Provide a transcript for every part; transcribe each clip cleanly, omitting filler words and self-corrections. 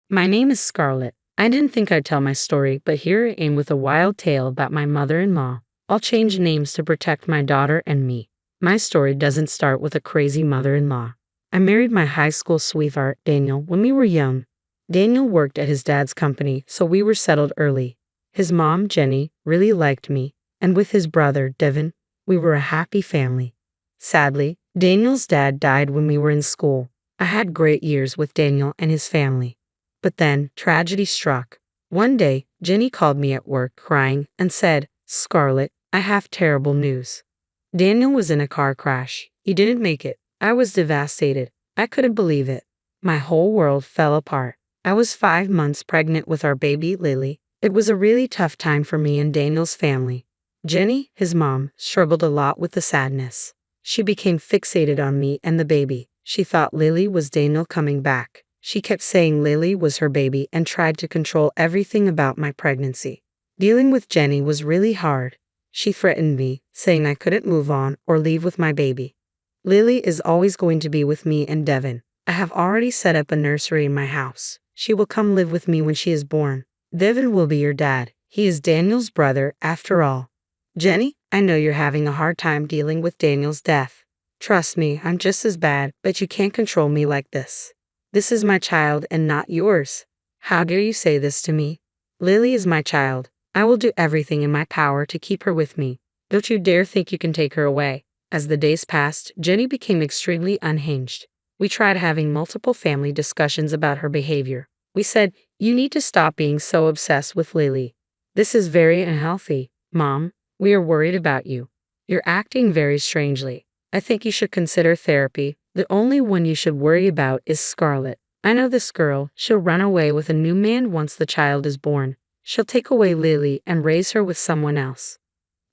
My name is Scarlett. I didn't think I'd tell my story, but here I am with a wild tale about my mother-in-law. I'll change names to protect my daughter and me. My story doesn't start with a crazy mother-in-law. I married my high school sweetheart, Daniel, when we were young. Daniel worked at his dad's company, so we were settled early. His mom, Jenny, really liked me, and with his brother, Devin, we were a happy family. Sadly, Daniel's dad died when we were in school. I had great years with Daniel and his family. But then, tragedy struck. One day, Jenny called me at work crying and said, "Scarlett, I have terrible news. Daniel was in a car crash. He didn't make it." I was devastated. I couldn't believe it. My whole world fell apart. I was 5 months pregnant with our baby, Lily. It was a really tough time for me and Daniel's family. Jenny, his mom, struggled a lot with the sadness. She became fixated on me and the baby. She thought Lily was Daniel coming back. She kept saying Lily was her baby and tried to control everything about my pregnancy. Dealing with Jenny was really hard. She threatened me, saying I couldn't move on or leave with my baby. Lily is always going to be with me and Devin. I have already set up a nursery in my house. She will come live with me when she is born. Devin will be your dad. He is Daniel's brother, after all. Jenny, I know you're having a hard time dealing with Daniel's death. Trust me, I'm just as bad, but you can't control me like this. This is my child and not yours. How dare you say this to me? Lily is my child. I will do everything in my power to keep her with me. Don't you dare think you can take her away. As the days passed, Jenny became extremely unhinged. We tried having multiple family discussions about her behavior. We said, "You need to stop being so obsessed with Lily. This is very unhealthy. Mom, we are worried about you. You're acting very strangely. I think you should consider therapy. The only one you should worry about is Scarlett. I know this girl. She'll run away with a new man once the child is born. She'll take away Lily and raise her with someone else.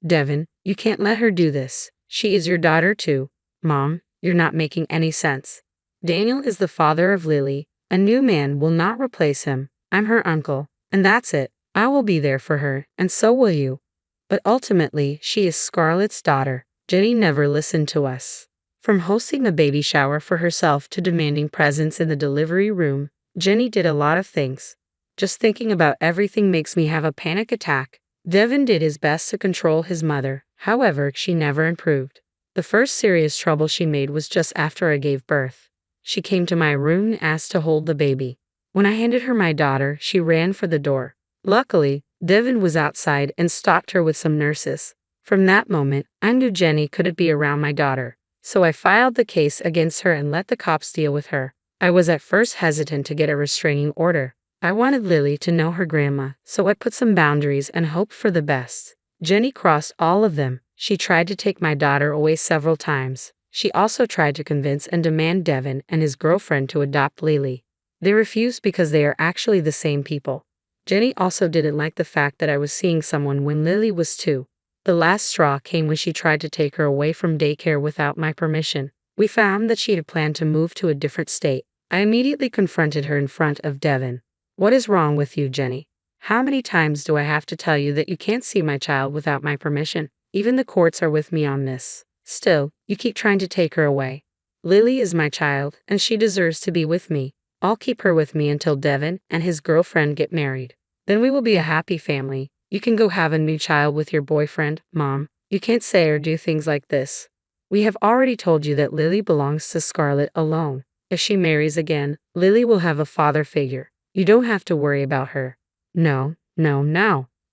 Devin, you can't let her do this. She is your daughter too." Mom, you're not making any sense. Daniel is the father of Lily. A new man will not replace him. I'm her uncle, and that's it. I will be there for her, and so will you. But ultimately, she is Scarlett's daughter. Jenny never listened to us. From hosting a baby shower for herself to demanding presents in the delivery room, Jenny did a lot of things. Just thinking about everything makes me have a panic attack. Devin did his best to control his mother. However, she never improved. The first serious trouble she made was just after I gave birth. She came to my room and asked to hold the baby. When I handed her my daughter, she ran for the door. Luckily, Devin was outside and stopped her with some nurses. From that moment, I knew Jenny couldn't be around my daughter. So I filed the case against her and let the cops deal with her. I was at first hesitant to get a restraining order. I wanted Lily to know her grandma, so I put some boundaries and hoped for the best. Jenny crossed all of them. She tried to take my daughter away several times. She also tried to convince and demand Devin and his girlfriend to adopt Lily. They refused because they are actually the same people. Jenny also didn't like the fact that I was seeing someone when Lily was 2. The last straw came when she tried to take her away from daycare without my permission. We found that she had planned to move to a different state. I immediately confronted her in front of Devin. "What is wrong with you, Jenny? How many times do I have to tell you that you can't see my child without my permission? Even the courts are with me on this. Still, you keep trying to take her away. Lily is my child, and she deserves to be with me. I'll keep her with me until Devin and his girlfriend get married. Then we will be a happy family. You can go have a new child with your boyfriend, Mom. You can't say or do things like this. We have already told you that Lily belongs to Scarlett alone. If she marries again, Lily will have a father figure. You don't have to worry about her." No.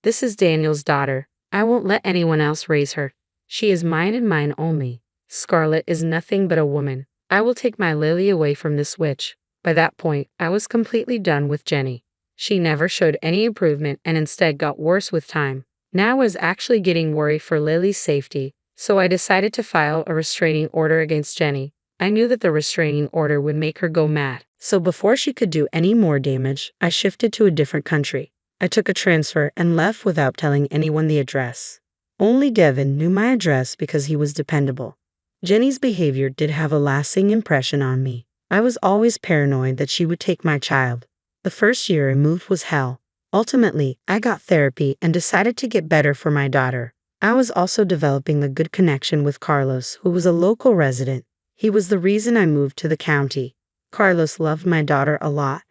This is Daniel's daughter. I won't let anyone else raise her. She is mine and mine only. Scarlett is nothing but a woman. I will take my Lily away from this witch. By that point, I was completely done with Jenny. She never showed any improvement and instead got worse with time. Now I was actually getting worried for Lily's safety, so I decided to file a restraining order against Jenny. I knew that the restraining order would make her go mad. So before she could do any more damage, I shifted to a different country. I took a transfer and left without telling anyone the address. Only Devin knew my address because he was dependable. Jenny's behavior did have a lasting impression on me. I was always paranoid that she would take my child. The first year I moved was hell. Ultimately, I got therapy and decided to get better for my daughter. I was also developing a good connection with Carlos, who was a local resident. He was the reason I moved to the county. Carlos loved my daughter a lot.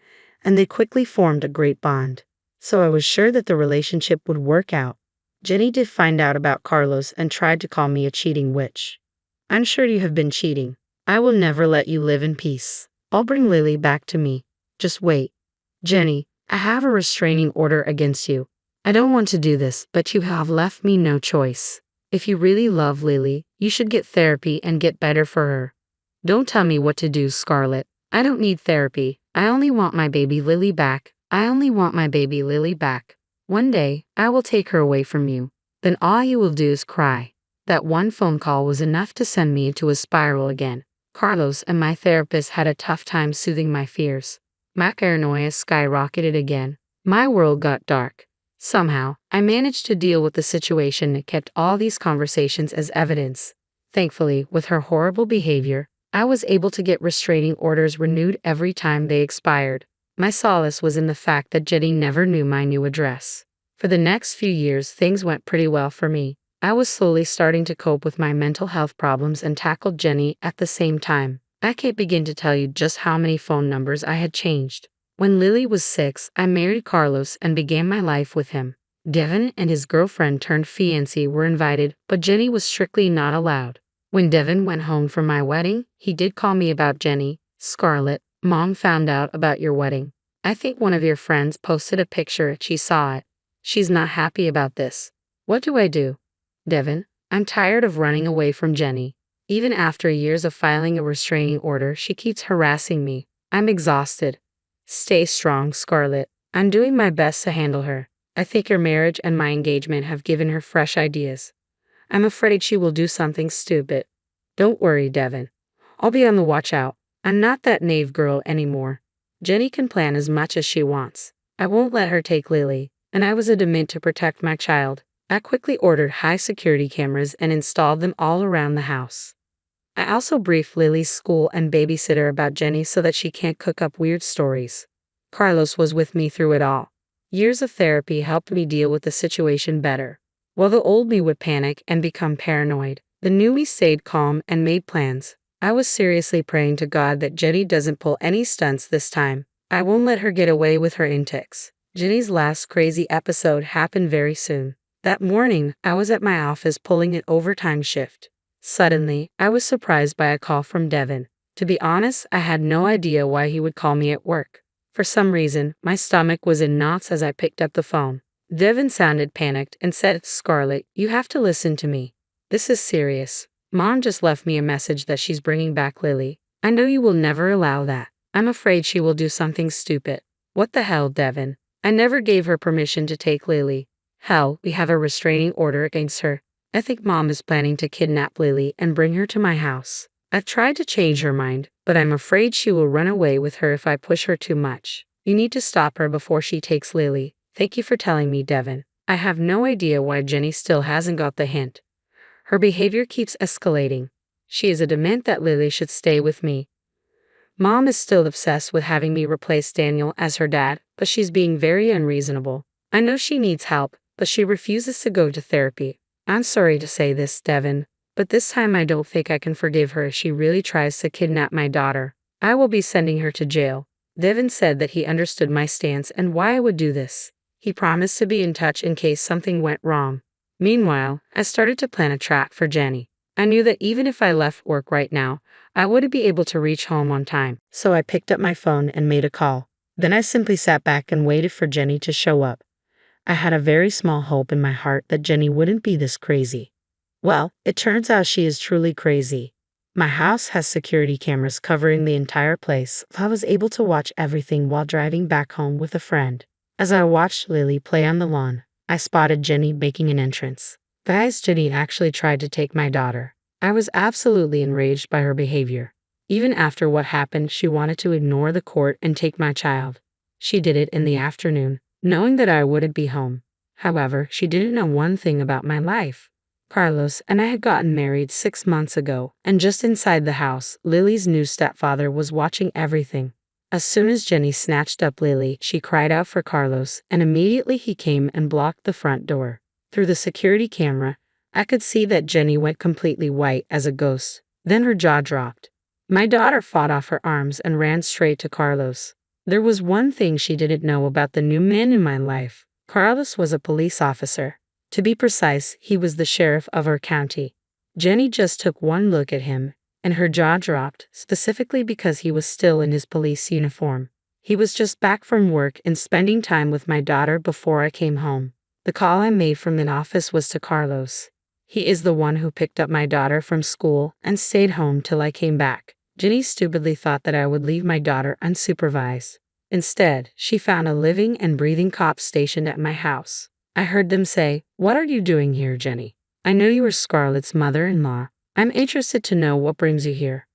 and they quickly formed a great bond. So I was sure that the relationship would work out. Jenny did find out about Carlos and tried to call me a cheating witch. I'm sure you have been cheating. I will never let you live in peace. I'll bring Lily back to me. Just wait. Jenny, I have a restraining order against you. I don't want to do this, but you have left me no choice. If you really love Lily, you should get therapy and get better for her. Don't tell me what to do, Scarlett. I don't need therapy. I only want my baby Lily back. I only want my baby Lily back. One day, I will take her away from you. Then all you will do is cry. That one phone call was enough to send me into a spiral again. Carlos and my therapist had a tough time soothing my fears. My paranoia skyrocketed again. My world got dark. Somehow, I managed to deal with the situation and kept all these conversations as evidence. Thankfully, with her horrible behavior, I was able to get restraining orders renewed every time they expired. My solace was in the fact that Jenny never knew my new address. For the next few years, things went pretty well for me. I was slowly starting to cope with my mental health problems and tackled Jenny at the same time. I can't begin to tell you just how many phone numbers I had changed. When Lily was 6, I married Carlos and began my life with him. Devin and his girlfriend turned fiancé were invited, but Jenny was strictly not allowed. When Devin went home from my wedding, he did call me about Jenny. Scarlett, Mom found out about your wedding. I think one of your friends posted a picture. She saw it. She's not happy about this. What do I do? Devin, I'm tired of running away from Jenny. Even after years of filing a restraining order, she keeps harassing me. I'm exhausted. Stay strong, Scarlett. I'm doing my best to handle her. I think your marriage and my engagement have given her fresh ideas. I'm afraid she will do something stupid. Don't worry, Devin. I'll be on the watch out. I'm not that naive girl anymore. Jenny can plan as much as she wants. I won't let her take Lily, and I was adamant to protect my child. I quickly ordered high-security cameras and installed them all around the house. I also briefed Lily's school and babysitter about Jenny so that she can't cook up weird stories. Carlos was with me through it all. Years of therapy helped me deal with the situation better. While the old me would panic and become paranoid, the new me stayed calm and made plans. I was seriously praying to God that Jenny doesn't pull any stunts this time. I won't let her get away with her antics. Jenny's last crazy episode happened very soon. That morning, I was at my office pulling an overtime shift. Suddenly, I was surprised by a call from Devin. To be honest, I had no idea why he would call me at work. For some reason, my stomach was in knots as I picked up the phone. Devin sounded panicked and said, Scarlett, you have to listen to me. This is serious. Mom just left me a message that she's bringing back Lily. I know you will never allow that. I'm afraid she will do something stupid. What the hell, Devin? I never gave her permission to take Lily. Hell, we have a restraining order against her. I think Mom is planning to kidnap Lily and bring her to my house. I've tried to change her mind, but I'm afraid she will run away with her if I push her too much. You need to stop her before she takes Lily. Thank you for telling me, Devin. I have no idea why Jenny still hasn't got the hint. Her behavior keeps escalating. She is adamant that Lily should stay with me. Mom is still obsessed with having me replace Daniel as her dad, but she's being very unreasonable. I know she needs help, but she refuses to go to therapy. I'm sorry to say this, Devin, but this time I don't think I can forgive her if she really tries to kidnap my daughter. I will be sending her to jail. Devin said that he understood my stance and why I would do this. He promised to be in touch in case something went wrong. Meanwhile, I started to plan a trap for Jenny. I knew that even if I left work right now, I wouldn't be able to reach home on time. So I picked up my phone and made a call. Then I simply sat back and waited for Jenny to show up. I had a very small hope in my heart that Jenny wouldn't be this crazy. Well, it turns out she is truly crazy. My house has security cameras covering the entire place. I was able to watch everything while driving back home with a friend. As I watched Lily play on the lawn, I spotted Jenny making an entrance. Guys, Jenny actually tried to take my daughter. I was absolutely enraged by her behavior. Even after what happened, she wanted to ignore the court and take my child. She did it in the afternoon, knowing that I wouldn't be home. However, she didn't know one thing about my life. Carlos and I had gotten married 6 months ago, and just inside the house, Lily's new stepfather was watching everything. As soon as Jenny snatched up Lily, she cried out for Carlos, and immediately he came and blocked the front door. Through the security camera, I could see that Jenny went completely white as a ghost. Then her jaw dropped. My daughter fought off her arms and ran straight to Carlos. There was one thing she didn't know about the new man in my life. Carlos was a police officer. To be precise, he was the sheriff of our county. Jenny just took one look at him, and her jaw dropped, specifically because he was still in his police uniform. He was just back from work and spending time with my daughter before I came home. The call I made from the office was to Carlos. He is the one who picked up my daughter from school and stayed home till I came back. Jenny stupidly thought that I would leave my daughter unsupervised. Instead, she found a living and breathing cop stationed at my house. I heard them say, "What are you doing here, Jenny? I know you are Scarlett's mother-in-law. I'm interested to know what brings you here."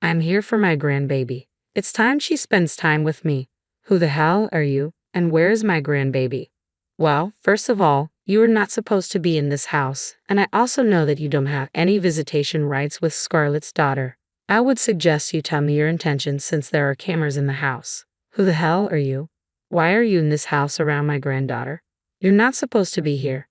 "I'm here for my grandbaby. It's time she spends time with me." "Who the hell are you, and where is my grandbaby?" "Well, first of all, you are not supposed to be in this house, and I also know that you don't have any visitation rights with Scarlett's daughter. I would suggest you tell me your intentions since there are cameras in the house." "Who the hell are you? Why are you in this house around my granddaughter? You're not supposed to be here."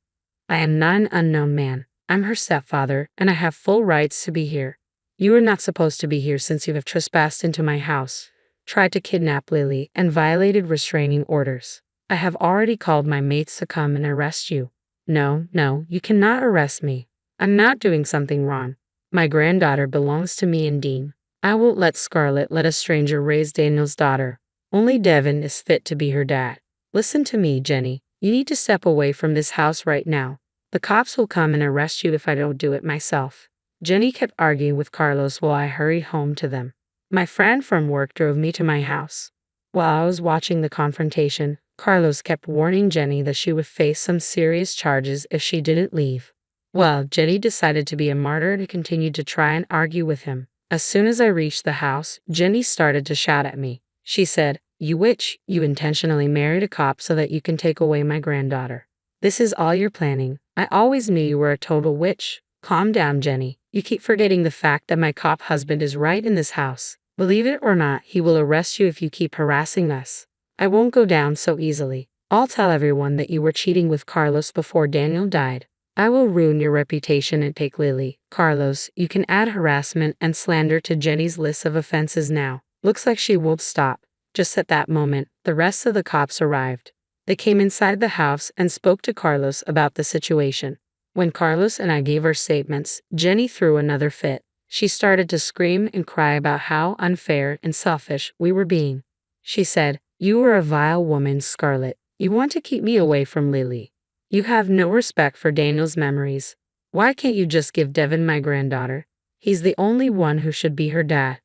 "I am not an unknown man. I'm her stepfather, and I have full rights to be here." "You are not supposed to be here since you have trespassed into my house, tried to kidnap Lily, and violated restraining orders. I have already called my mates to come and arrest you." No, you cannot arrest me. I'm not doing something wrong. My granddaughter belongs to me and Dean. I won't let Scarlett let a stranger raise Daniel's daughter. Only Devin is fit to be her dad. Listen to me, Jenny. You need to step away from this house right now. The cops will come and arrest you if I don't do it myself. Jenny kept arguing with Carlos while I hurried home to them. My friend from work drove me to my house. While I was watching the confrontation, Carlos kept warning Jenny that she would face some serious charges if she didn't leave. Well, Jenny decided to be a martyr and continued to try and argue with him. As soon as I reached the house, Jenny started to shout at me. She said, "You witch, you intentionally married a cop so that you can take away my granddaughter. This is all you're planning. I always knew you were a total witch." "Calm down, Jenny. You keep forgetting the fact that my cop husband is right in this house. Believe it or not, he will arrest you if you keep harassing us. I won't go down so easily. I'll tell everyone that you were cheating with Carlos before Daniel died. I will ruin your reputation and take Lily." "Carlos, you can add harassment and slander to Jenny's list of offenses now. Looks like she won't stop." Just at that moment, the rest of the cops arrived. They came inside the house and spoke to Carlos about the situation. When Carlos and I gave our statements, Jenny threw another fit. She started to scream and cry about how unfair and selfish we were being. She said, "You are a vile woman, Scarlett. You want to keep me away from Lily. You have no respect for Daniel's memories. Why can't you just give Devin my granddaughter? He's the only one who should be her dad.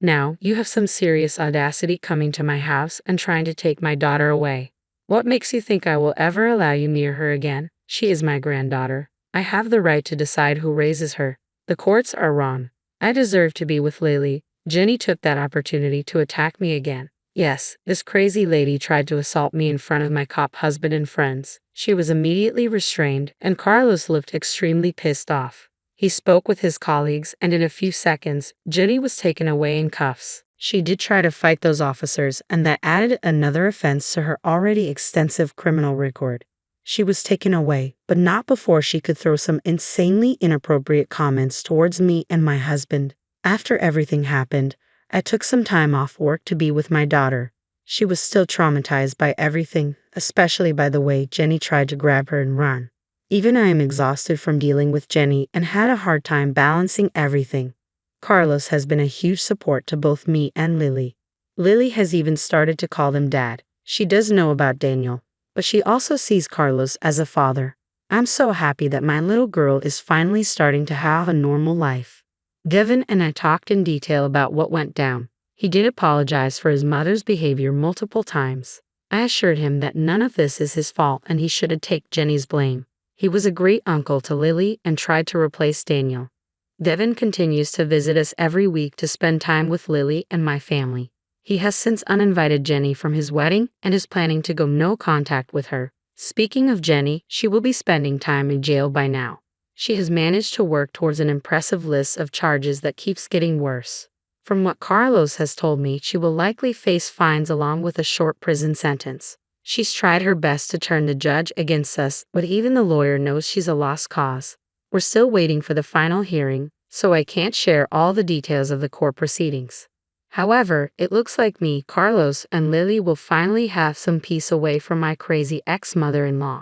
Now, you have some serious audacity coming to my house and trying to take my daughter away. What makes you think I will ever allow you near her again? She is my granddaughter. I have the right to decide who raises her. The courts are wrong. I deserve to be with Lily." Jenny took that opportunity to attack me again. Yes, this crazy lady tried to assault me in front of my cop husband and friends. She was immediately restrained, and Carlos looked extremely pissed off. He spoke with his colleagues, and in a few seconds, Jenny was taken away in cuffs. She did try to fight those officers, and that added another offense to her already extensive criminal record. She was taken away, but not before she could throw some insanely inappropriate comments towards me and my husband. After everything happened, I took some time off work to be with my daughter. She was still traumatized by everything, especially by the way Jenny tried to grab her and run. Even I am exhausted from dealing with Jenny and had a hard time balancing everything. Carlos has been a huge support to both me and Lily. Lily has even started to call him Dad. She does know about Daniel, but she also sees Carlos as a father. I'm so happy that my little girl is finally starting to have a normal life. Devin and I talked in detail about what went down. He did apologize for his mother's behavior multiple times. I assured him that none of this is his fault and he shouldn't take Jenny's blame. He was a great uncle to Lily and tried to replace Daniel. Devin continues to visit us every week to spend time with Lily and my family. He has since uninvited Jenny from his wedding and is planning to go no contact with her. Speaking of Jenny, she will be spending time in jail by now. She has managed to work towards an impressive list of charges that keeps getting worse. From what Carlos has told me, she will likely face fines along with a short prison sentence. She's tried her best to turn the judge against us, but even the lawyer knows she's a lost cause. We're still waiting for the final hearing, so I can't share all the details of the court proceedings. However, it looks like me, Carlos, and Lily will finally have some peace away from my crazy ex-mother-in-law.